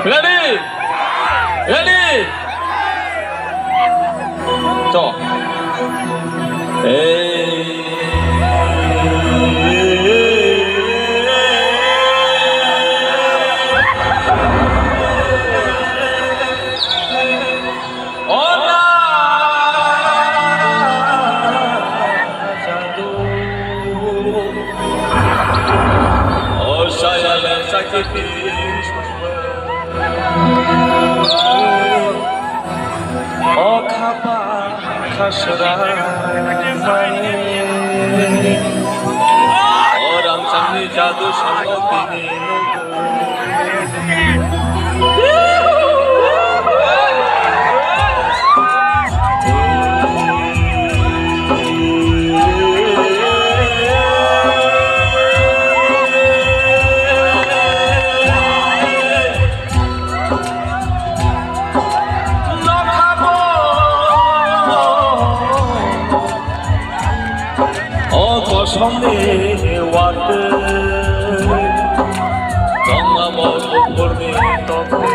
Ready? Ready? চ orang sangni jatuh sama ini Somni waktu Tengah mau ukur ni toke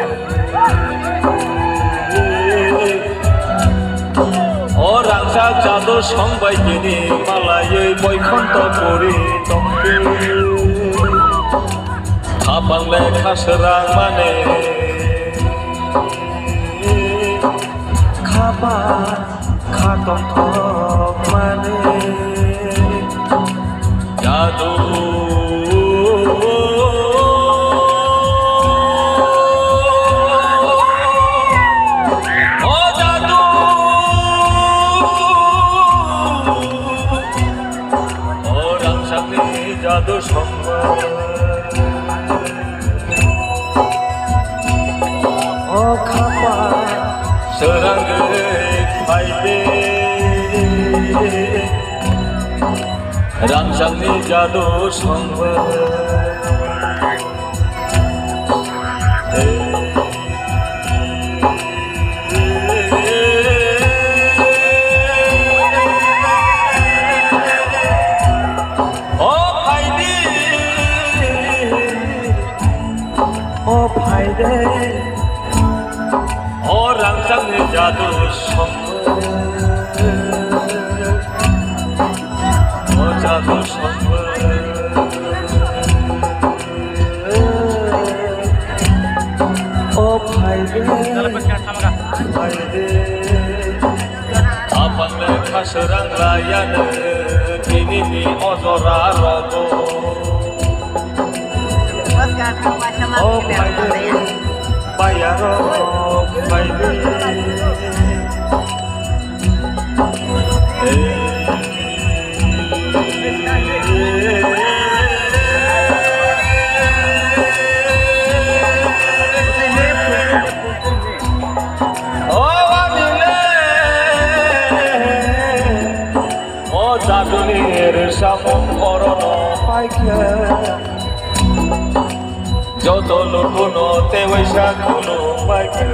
Orang sajado sampai kini Malaya boy konto puri toke Abang lekha serang mane Kabar katong tok mane Jadu Oh jadu Orang sakti jadu sangga Oh kapa serang gerek baide রামসাংনি জাদু সঙ্গ ও ভাইদি ও ভাইরে ও রামসাংনি জাদু সঙ্গ জাদু সঙ্গ ও ভাইরে ভাইরে abang lekha serang layan kini ni ozora rogo oh ভাইরে bayar ভাইরে জাদুনের সামন করণ পাইকে যত লুকুনো তে বৈশাখ কোনো পাইকে